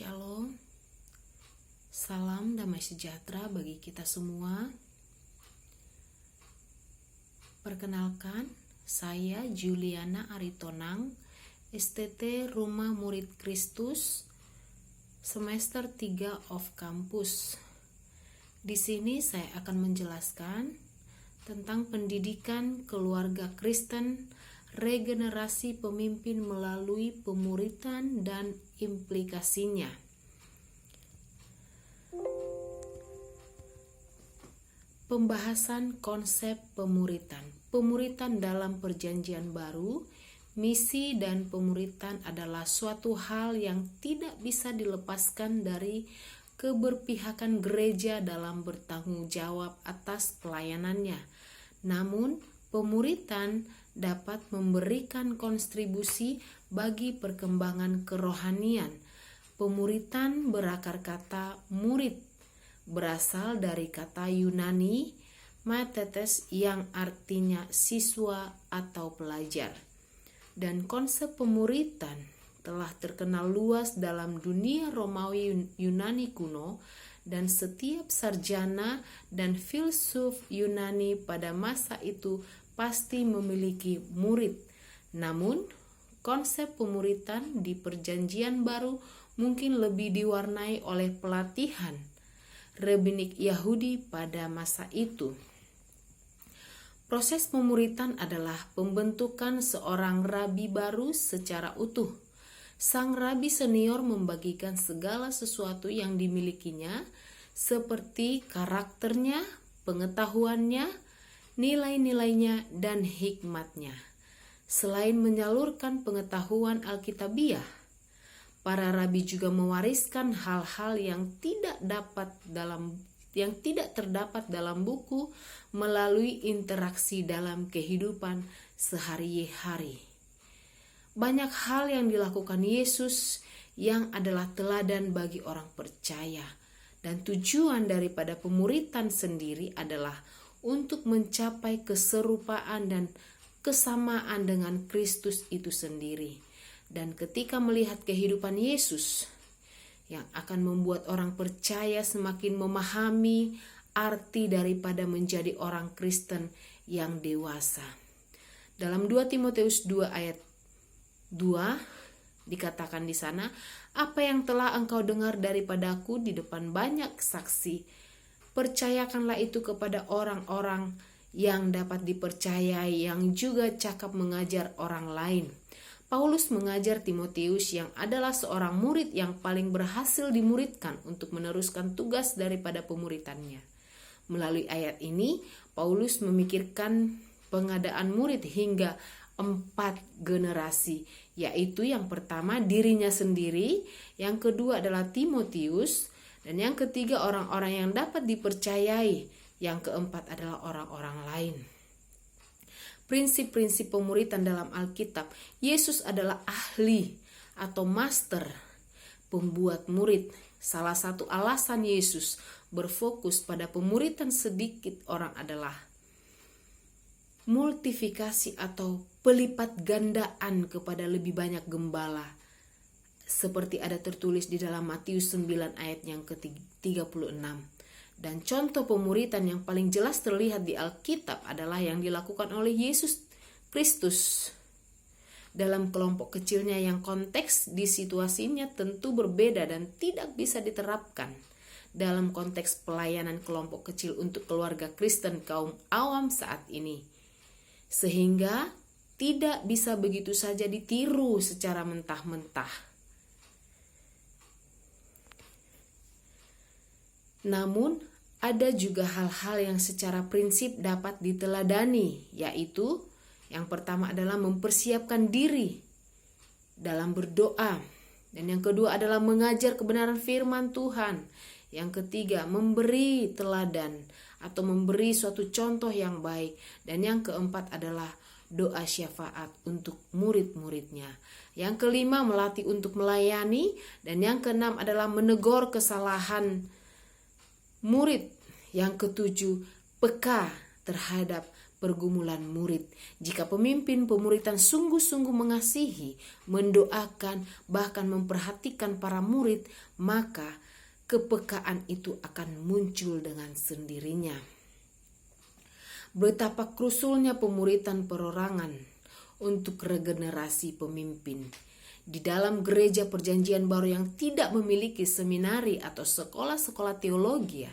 Shalom, salam damai sejahtera bagi kita semua. Perkenalkan, saya Juliana Aritonang, STT Rumah Murid Kristus, semester 3 of Campus. Di sini saya akan menjelaskan tentang pendidikan keluarga Kristen, regenerasi pemimpin melalui pemuritan dan implikasinya. Pembahasan konsep pemuritan. Pemuritan dalam Perjanjian Baru, misi dan pemuritan adalah suatu hal yang tidak bisa dilepaskan dari keberpihakan gereja dalam bertanggung jawab atas pelayanannya. Namun, pemuritan dapat memberikan kontribusi bagi perkembangan kerohanian. Pemuritan berakar kata murid, berasal dari kata Yunani matetes yang artinya siswa atau pelajar. Dan konsep pemuritan telah terkenal luas dalam dunia Romawi Yunani kuno, dan setiap sarjana dan filsuf Yunani pada masa itu pasti memiliki murid. Namun, konsep pemuritan di Perjanjian Baru mungkin lebih diwarnai oleh pelatihan rabbinik Yahudi pada masa itu. Proses pemuritan adalah pembentukan seorang rabi baru secara utuh. Sang rabi senior membagikan segala sesuatu yang dimilikinya, seperti karakternya, pengetahuannya, nilai-nilainya, dan hikmatnya. Selain menyalurkan pengetahuan Alkitabiah, para rabi juga mewariskan hal-hal yang tidak terdapat dalam buku melalui interaksi dalam kehidupan sehari-hari. Banyak hal yang dilakukan Yesus yang adalah teladan bagi orang percaya, dan tujuan daripada pemuritan sendiri adalah untuk mencapai keserupaan dan kesamaan dengan Kristus itu sendiri. Dan ketika melihat kehidupan Yesus yang akan membuat orang percaya semakin memahami arti daripada menjadi orang Kristen yang dewasa. Dalam 2 Timotius 2 ayat 2 dikatakan di sana, apa yang telah engkau dengar daripadaku di depan banyak saksi, percayakanlah itu kepada orang-orang yang dapat dipercayai, yang juga cakap mengajar orang lain. Paulus mengajar Timotius yang adalah seorang murid yang paling berhasil dimuridkan untuk meneruskan tugas daripada pemuritannya. Melalui ayat ini, Paulus memikirkan pengadaan murid hingga 4 generasi, yaitu yang pertama dirinya sendiri, yang kedua adalah Timotius, dan yang ketiga orang-orang yang dapat dipercayai, yang keempat adalah orang-orang lain. Prinsip-prinsip pemuritan dalam Alkitab, Yesus adalah ahli atau master pembuat murid. Salah satu alasan Yesus berfokus pada pemuritan sedikit orang adalah multifikasi atau pelipat gandaan kepada lebih banyak gembala, seperti ada tertulis di dalam Matius 9 ayat yang ke-36. Dan contoh pemuritan yang paling jelas terlihat di Alkitab adalah yang dilakukan oleh Yesus Kristus dalam kelompok kecilnya, yang konteks di situasinya tentu berbeda dan tidak bisa diterapkan dalam konteks pelayanan kelompok kecil untuk keluarga Kristen kaum awam saat ini, sehingga tidak bisa begitu saja ditiru secara mentah-mentah. Namun, ada juga hal-hal yang secara prinsip dapat diteladani, yaitu yang pertama adalah mempersiapkan diri dalam berdoa, dan yang kedua adalah mengajar kebenaran firman Tuhan, yang ketiga memberi teladan atau memberi suatu contoh yang baik, dan yang keempat adalah doa syafaat untuk murid-muridnya. Yang kelima melatih untuk melayani, dan yang keenam adalah menegur kesalahan murid. Yang ketujuh, peka terhadap pergumulan murid. Jika pemimpin pemuritan sungguh-sungguh mengasihi, mendoakan, bahkan memperhatikan para murid, maka kepekaan itu akan muncul dengan sendirinya. Betapa krusialnya pemuritan perorangan untuk regenerasi pemimpin. Di dalam gereja perjanjian baru yang tidak memiliki seminari atau sekolah-sekolah teologi,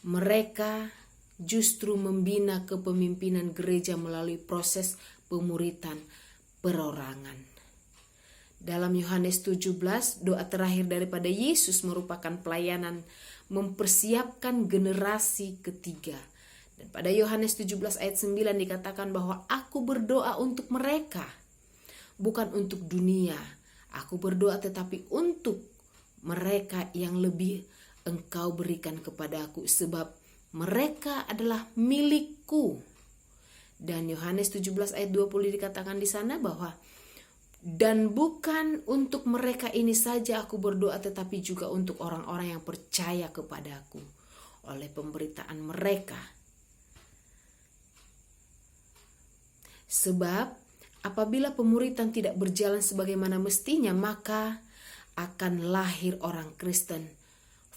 mereka justru membina kepemimpinan gereja melalui proses pemuritan perorangan. Dalam Yohanes 17, doa terakhir daripada Yesus merupakan pelayanan mempersiapkan generasi ketiga. Dan pada Yohanes 17 ayat 9 dikatakan bahwa aku berdoa untuk mereka, bukan untuk dunia. Aku berdoa tetapi untuk mereka yang lebih Engkau berikan kepadaku, sebab mereka adalah milikku. Dan Yohanes 17 ayat 20 dikatakan di sana bahwa dan bukan untuk mereka ini saja aku berdoa, tetapi juga untuk orang-orang yang percaya kepadaku oleh pemberitaan mereka. Sebab apabila pemuritan tidak berjalan sebagaimana mestinya, maka akan lahir orang Kristen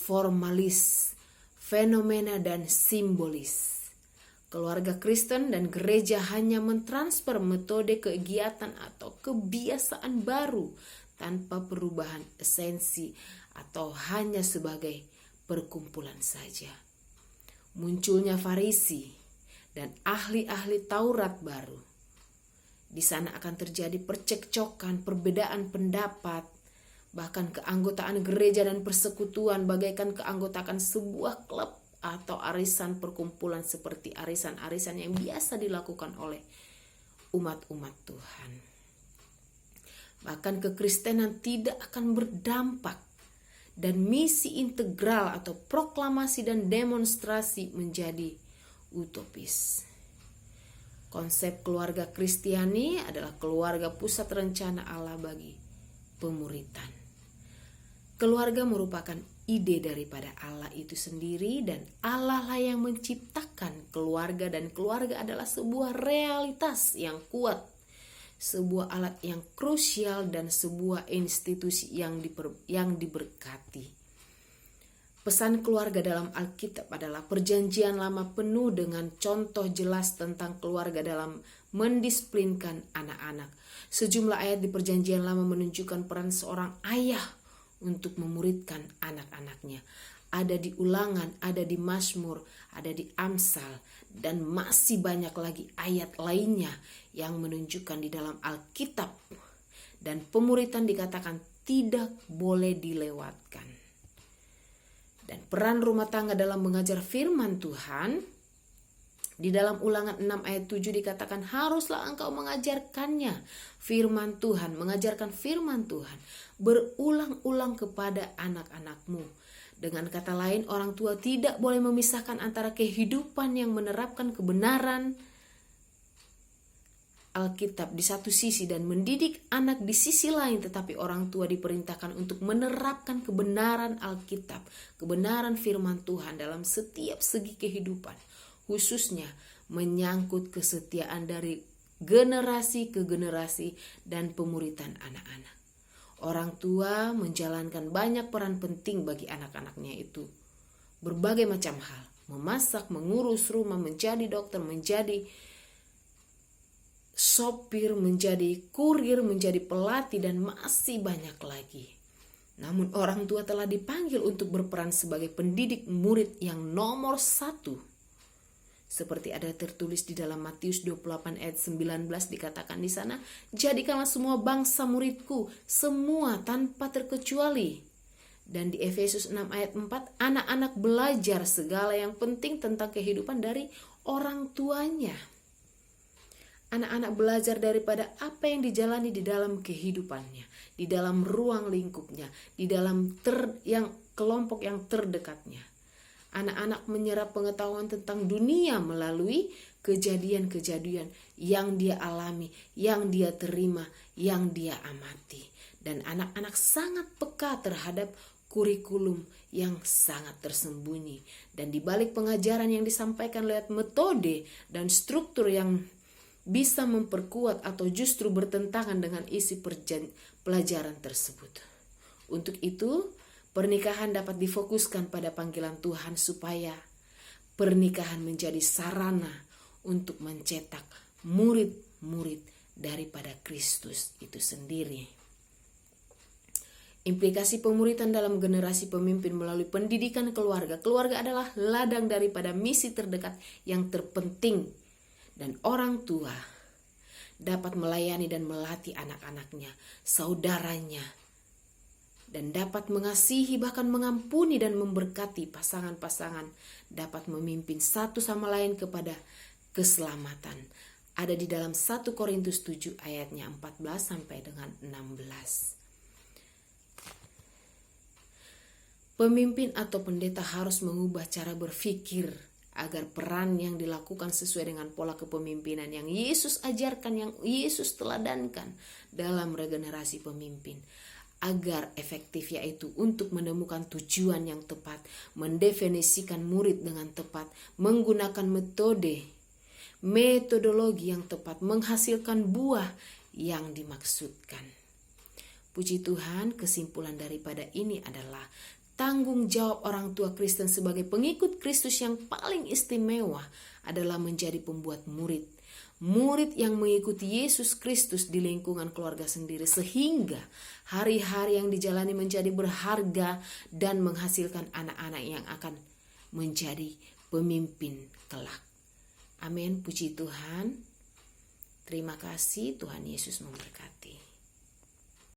formalis, fenomena dan simbolis. Keluarga Kristen dan gereja hanya mentransfer metode kegiatan atau kebiasaan baru tanpa perubahan esensi atau hanya sebagai perkumpulan saja. Munculnya Farisi dan ahli-ahli Taurat baru. Di sana akan terjadi percekcokan, perbedaan pendapat, bahkan keanggotaan gereja dan persekutuan bagaikan keanggotaan sebuah klub atau arisan perkumpulan seperti arisan-arisan yang biasa dilakukan oleh umat-umat Tuhan. Bahkan kekristenan tidak akan berdampak dan misi integral atau proklamasi dan demonstrasi menjadi utopis. Konsep keluarga Kristiani adalah keluarga pusat rencana Allah bagi pemuritan. Keluarga merupakan ide daripada Allah itu sendiri, dan Allah lah yang menciptakan keluarga, dan keluarga adalah sebuah realitas yang kuat, sebuah alat yang krusial, dan sebuah institusi yang diberkati. Pesan keluarga dalam Alkitab adalah perjanjian lama penuh dengan contoh jelas tentang keluarga dalam mendisiplinkan anak-anak. Sejumlah ayat di perjanjian lama menunjukkan peran seorang ayah untuk memuridkan anak-anaknya. Ada di Ulangan, ada di Mazmur, ada di Amsal, dan masih banyak lagi ayat lainnya yang menunjukkan di dalam Alkitab. Dan pemuritan dikatakan tidak boleh dilewatkan. Dan peran rumah tangga dalam mengajar firman Tuhan, di dalam Ulangan 6 ayat 7 dikatakan haruslah engkau mengajarkannya firman Tuhan, mengajarkan firman Tuhan berulang-ulang kepada anak-anakmu. Dengan kata lain, orang tua tidak boleh memisahkan antara kehidupan yang menerapkan kebenaran Alkitab di satu sisi dan mendidik anak di sisi lain, tetapi orang tua diperintahkan untuk menerapkan kebenaran Alkitab, kebenaran firman Tuhan dalam setiap segi kehidupan, khususnya menyangkut kesetiaan dari generasi ke generasi dan pemuritan anak-anak. Orang tua menjalankan banyak peran penting bagi anak-anaknya itu. Berbagai macam hal, memasak, mengurus rumah, menjadi dokter, menjadi sopir, menjadi kurir, menjadi pelatih, dan masih banyak lagi. Namun orang tua telah dipanggil untuk berperan sebagai pendidik murid yang nomor 1. Seperti ada tertulis di dalam Matius 28 ayat 19 dikatakan di sana, jadikanlah semua bangsa muridku, semua tanpa terkecuali. Dan di Efesus 6 ayat 4, anak-anak belajar segala yang penting tentang kehidupan dari orang tuanya. Anak-anak belajar daripada apa yang dijalani di dalam kehidupannya, di dalam ruang lingkupnya, di dalam kelompok yang terdekatnya. Anak-anak menyerap pengetahuan tentang dunia melalui kejadian-kejadian yang dia alami, yang dia terima, yang dia amati. Dan anak-anak sangat peka terhadap kurikulum yang sangat tersembunyi, dan di balik pengajaran yang disampaikan lewat metode dan struktur yang bisa memperkuat atau justru bertentangan dengan isi pelajaran tersebut. Untuk itu, pernikahan dapat difokuskan pada panggilan Tuhan supaya pernikahan menjadi sarana untuk mencetak murid-murid daripada Kristus itu sendiri. Implikasi pemuritan dalam generasi pemimpin melalui pendidikan keluarga. Keluarga adalah ladang daripada misi terdekat yang terpenting, dan orang tua dapat melayani dan melatih anak-anaknya, saudaranya, dan dapat mengasihi, bahkan mengampuni dan memberkati pasangan-pasangan, dapat memimpin satu sama lain kepada keselamatan. Ada di dalam 1 Korintus 7 ayatnya 14 sampai dengan 16. Pemimpin atau pendeta harus mengubah cara berpikir agar peran yang dilakukan sesuai dengan pola kepemimpinan yang Yesus ajarkan, yang Yesus teladankan dalam regenerasi pemimpin, agar efektif, yaitu untuk menemukan tujuan yang tepat, mendefinisikan murid dengan tepat, menggunakan metodologi yang tepat, menghasilkan buah yang dimaksudkan. Puji Tuhan, kesimpulan daripada ini adalah tanggung jawab orang tua Kristen sebagai pengikut Kristus yang paling istimewa adalah menjadi pembuat murid. Murid yang mengikuti Yesus Kristus di lingkungan keluarga sendiri, sehingga hari-hari yang dijalani menjadi berharga dan menghasilkan anak-anak yang akan menjadi pemimpin kelak. Amin. Puji Tuhan. Terima kasih. Tuhan Yesus memberkati.